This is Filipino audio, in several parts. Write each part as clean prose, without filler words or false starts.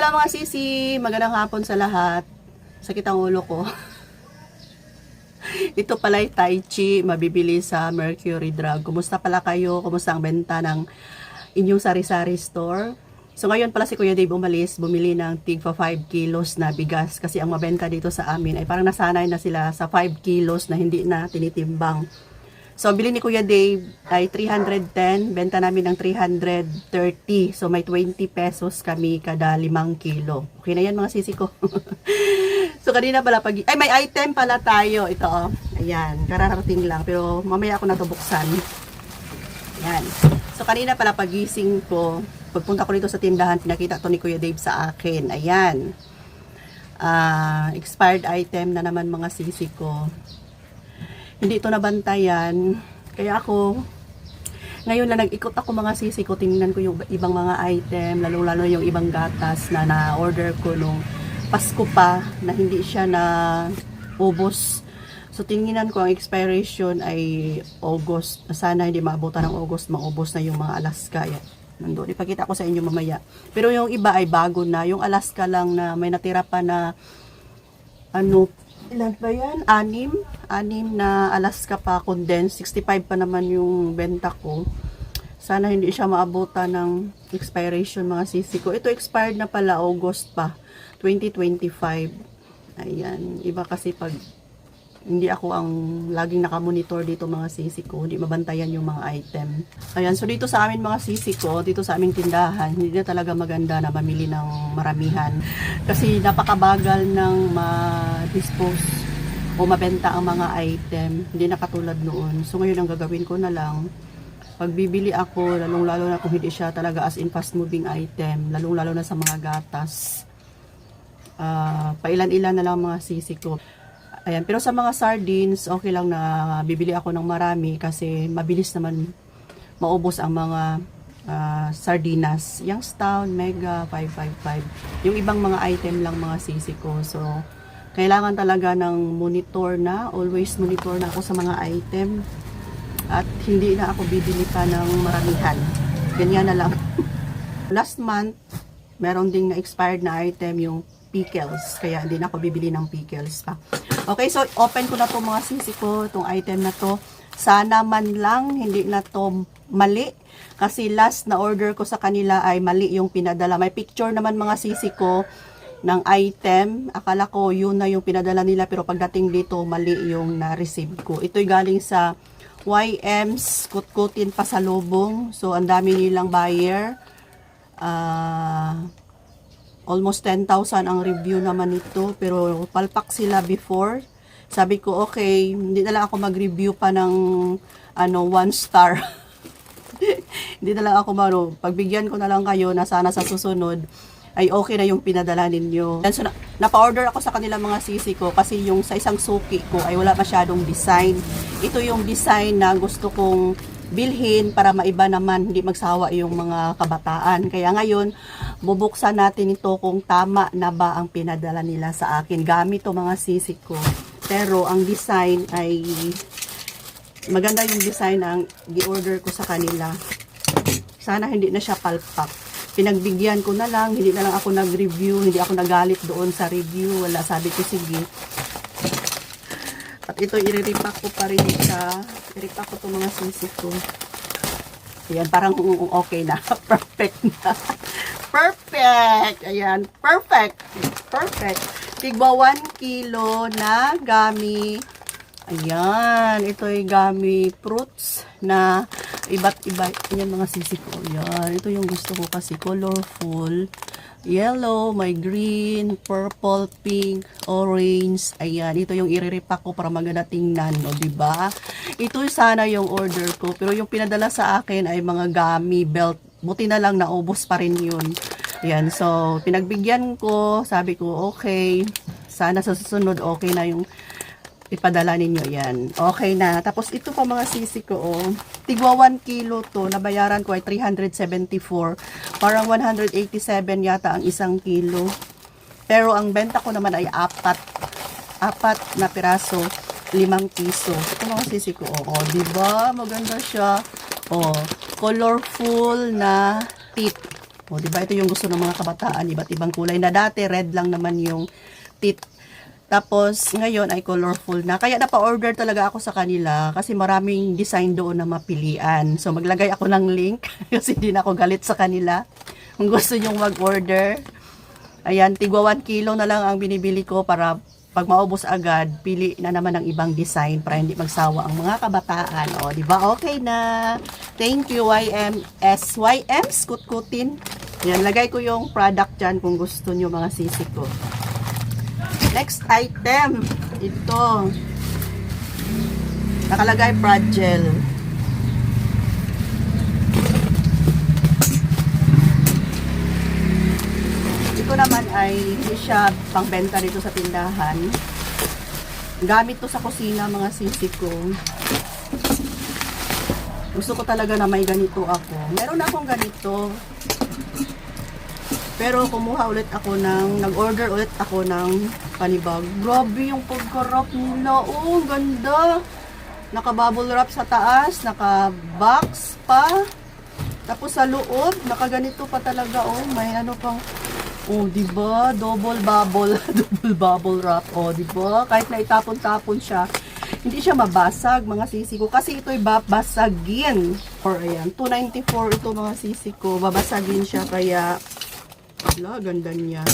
Hello mga sisi, magandang hapon sa lahat. Sakit ang ulo ko. Ito pala ay Tai Chi, mabibili sa Mercury Drug. Kumusta pala kayo? Kumusta ang benta ng inyong sari-sari store? So ngayon pala si Kuya Dave umalis, bumili ng tig 5 kilos na bigas. Kasi ang mabenta dito sa amin ay parang nasanay na sila sa 5 kilos na hindi na tinitimbang. So, bili ni Kuya Dave ay 310, benta namin ng 330. So, may 20 pesos kami kada 5 kilo. Okay na yan mga sisi ko. So, kanina pala ay may item pala tayo. Ito, oh. Ayan, kararating lang. Pero, mamaya ako na ito buksan. Ayan. So, kanina pala pagising ko, pagpunta ko dito sa tindahan, pinakita to ni Kuya Dave sa akin. Ayan. Expired item na naman mga sisi ko. Hindi ito nabantayan. Kaya ako, ngayon lang nag-ikot ako mga sisi ko. Tingnan ko yung ibang mga item, lalo-lalo yung ibang gatas na na-order ko nung Pasko pa, na hindi siya na ubos. So, tingnan ko ang expiration ay August. Sana hindi maabutan ng August, maubos na yung mga Alaska. Yan. Nandun, ipakita ko sa inyo mamaya. Pero yung iba ay bago na. Yung Alaska lang na may natira pa na ilan ba yan? 6 na Alaska pa condensed. 65 pa naman yung benta ko. Sana hindi siya maabutan ng expiration mga sisi ko. Ito expired na pala August pa. 2025. Ayan. Iba kasi pag hindi ako ang laging nakamonitor dito mga sisi ko. Hindi mabantayan yung mga item. Ayan. So dito sa amin mga sisi ko, dito sa aming tindahan, hindi na talaga maganda na mamili ng maramihan. Kasi napakabagal ng ma-dispose o mabenta ang mga item. Hindi na katulad noon. So ngayon ang gagawin ko na lang, pagbibili ako, lalong-lalo na kung hindi siya talaga as in fast moving item, lalong-lalo na sa mga gatas. Pailan-ilan na lang mga sisi ko. Ayan, pero sa mga sardines, okay lang na bibili ako ng marami kasi mabilis naman maubos ang mga sardinas. Youngstown, Mega, 555. Yung ibang mga item lang mga sisi ko. So, kailangan talaga ng monitor na. Always monitor na ako sa mga item. At hindi na ako bibili pa ng maramihan. Ganyan na lang. Last month, meron ding na-expired na item yung pickles. Kaya hindi na ako bibili ng pickles pa. Okay, so open ko na to mga sisi ko. Itong item na to. Sana man lang hindi na to mali. Kasi last na order ko sa kanila ay mali yung pinadala. May picture naman mga sisi ko ng item. Akala ko yun na yung pinadala nila. Pero pagdating dito, mali yung na-receive ko. Ito'y galing sa YM's Kutkutin Pasalubong. So, ang dami nilang buyer. Almost 10,000 ang review naman nito. Pero palpak sila before. Sabi ko, okay, hindi na lang ako mag-review pa ng 1 star. Hindi na lang ako pagbigyan ko na lang kayo na sana sa susunod ay okay na yung pinadala ninyo. So, napa-order ako sa kanila mga sisi ko kasi yung sa isang suki ko ay wala masyadong design. Ito yung design na gusto kong bilhin para maiba naman, hindi magsawa yung mga kabataan. Kaya ngayon, bubuksan natin ito kung tama na ba ang pinadala nila sa akin. Gamit to mga sisi ko. Pero ang design ay maganda yung design ang gi-order ko sa kanila. Sana hindi na siya palpak. Pinagbigyan ko na lang, hindi na lang ako nag-review, hindi ako nagalit doon sa review. Wala, sabi ko sige. At ito, i-repack ko pa rin i-repack ko itong mga sisi ko. Ayan, parang okay na. Perfect na. Perfect! Ayan, perfect! Perfect. Tigba 1 kilo na gami. Ayan, ito ay gami fruits na iba't iba. Ayan mga sisi ko. Ayan, ito yung gusto ko kasi colorful. Yellow, may green, purple, pink, orange. Ayan, ito yung i-repack ko para maganda tingnan, no, diba? Ito sana yung order ko. Pero yung pinadala sa akin ay mga gummy belt. Buti na lang naubos pa rin yun. Ayan, so pinagbigyan ko, sabi ko okay. Sana sa susunod okay na yung ipadala ninyo. Yan. Okay na. Tapos ito pa mga sisi ko, oh. Tigwa 1 kilo to. Nabayaran ko ay 374. Parang 187 yata ang 1 kilo. Pero ang benta ko naman ay 4 na piraso, 5 piso. Ito mga sisi ko, oh. Diba? Maganda siya. Oh. Colorful na tip. O, di ba? Ito yung gusto ng mga kabataan. Iba't ibang kulay na dati. Red lang naman yung teeth. Tapos, ngayon ay colorful na. Kaya napa-order talaga ako sa kanila kasi maraming design doon na mapilian. So, maglagay ako ng link kasi hindi na ako galit sa kanila. Kung gusto nyong mag-order, ayan, tigwa 1 kilo na lang ang binibili ko para pag maubos agad, pili na naman ng ibang design para hindi magsawa ang mga kabataan. O, di ba? Okay na. Thank you, YM Skutkutin. Yan, lagay ko yung product dyan kung gusto nyo mga sisi ko. Next item, ito. Nakalagay Fragile. Ito naman ay hindi siya pangbenta dito sa tindahan. Gamit to sa kusina mga sisi ko. Gusto ko talaga na may ganito ako. Meron akong ganito. Pero kumuha ulit ako nag-order ulit ako ng panibag. Grabe yung pagka-wrap nila. Oh, ganda. Naka-bubble wrap sa taas, naka-box pa. Tapos sa loob, nakaganito pa talaga. Oh, may ano pang, oh, diba? Double bubble wrap. Oh, diba? Kahit na itapon-tapon siya, hindi siya mabasag, mga sisi ko. Kasi ito'y babasagin. Or ayan, 294 ito mga sisi ko. Babasagin siya, kaya wala, ganda niya.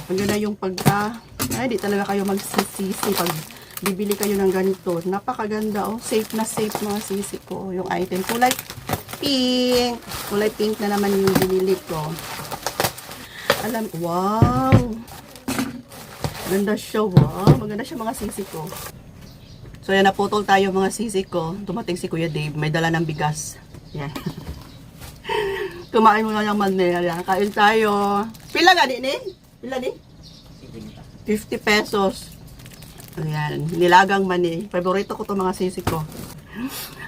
Ang ganda yung pagka, ay, di talaga kayo magsisisi pag bibili kayo ng ganito. Napakaganda, oh. Safe na safe mga sisi ko. Yung item, kulay pink. Kulay pink na naman yung binili ko. Alam, wow. Ganda siya, wow. Maganda siya mga sisi ko. So, yan, naputol tayo mga sisi ko. Dumating si Kuya Dave. May dala ng bigas. Yan. Kumain mo na yung manila. Kain tayo. Pila nga din eh? Pila din? 50 pesos. Ayan. Nilagang mani. Favorito ko to mga sisi ko.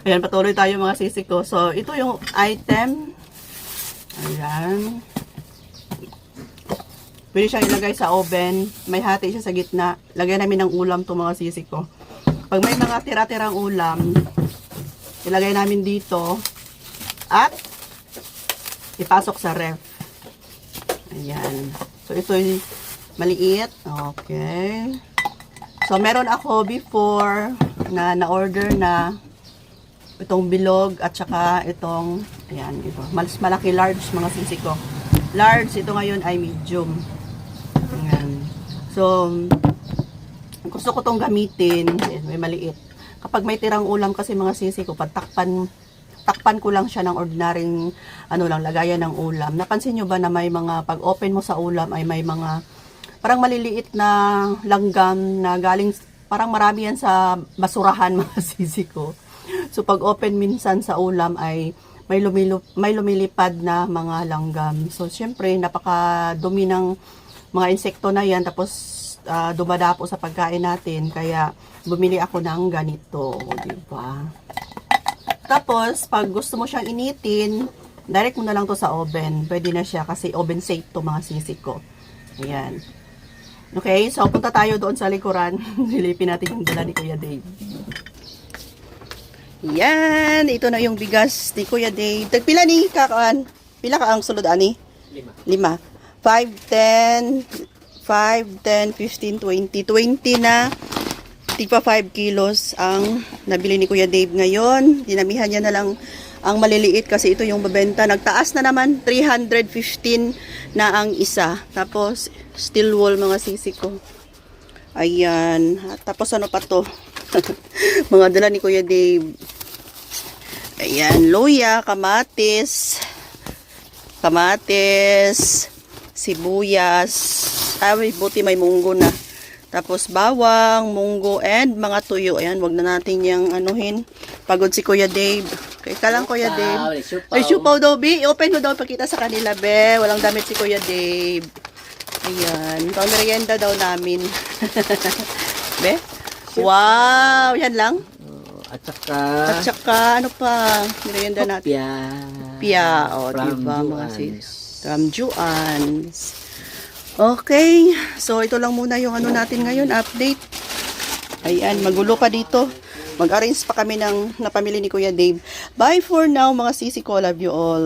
Ayan, patuloy tayo mga sisi ko. So, ito yung item. Ayan. Pwede siyang ilagay sa oven. May hati siya sa gitna. Lagay namin ng ulam to mga sisi ko. Pag may mga tira-tirang ulam, ilagay namin dito. At ipasok sa ref. Ayan. So, ito yung maliit. Okay. So, meron ako before na na-order na itong bilog at saka itong, ayan, ito. Mas malaki, large mga sisi ko. Large, ito ngayon ay medium. Ayan. So, gusto ko tong gamitin. Ayan, may maliit. Kapag may tirang ulam kasi mga sisi ko, takpan ko lang siya ng ordinaryong lagayan ng ulam. Napansin nyo ba na may mga, pag open mo sa ulam ay may mga parang maliliit na langgam na galing, parang marami yan sa basurahan mga sisi ko. So pag open minsan sa ulam ay may lumilipad na mga langgam. So syempre napakadumi ng mga insekto na yan, tapos dumadapo sa pagkain natin, kaya bumili ako ng ganito, diba? Tapos, pag gusto mo siyang initin, direct mo na lang to sa oven. Pwede na siya kasi oven safe to mga sisi ko. Ayan. Okay, so punta tayo doon sa likuran. Nilipin natin yung dala ni Kuya Dave. Yan, ito na yung bigas ni Kuya Dave. Tagpila ni kakaan? Pila ka ang sulod ani? 5. 5, 10, 15, 20. 20 na. Tigpa 5 kilos ang nabili ni Kuya Dave ngayon. Dinamihan niya na lang ang maliliit kasi ito yung babenta. Nagtaas na naman, 315 na ang isa. Tapos, steel wool mga sisi ko. Ayan. Tapos ano pa to? Mga dala ni Kuya Dave. Ayan, luya, kamatis, sibuyas. Ay, buti may munggo na. Tapos bawang, munggo, and mga tuyo. Ayan, wag na natin yung anuhin. Pagod si Kuya Dave. Kaya ka lang, Kuya Dave. Ay, siupaw daw, Bi. I-open mo daw, pakita sa kanila, Be. Walang damit si Kuya Dave. Ayan. Pang merienda daw namin. Be? Wow! Yan lang? At saka, ano pa? Merienda natin. Pia. O, diba, mga sis. From Juans. Okay, so ito lang muna yung ano natin ngayon, update. Ayan, magulo pa dito. Mag-arrange pa kami ng napamili ni Kuya Dave. Bye for now mga sisi ko, love you all.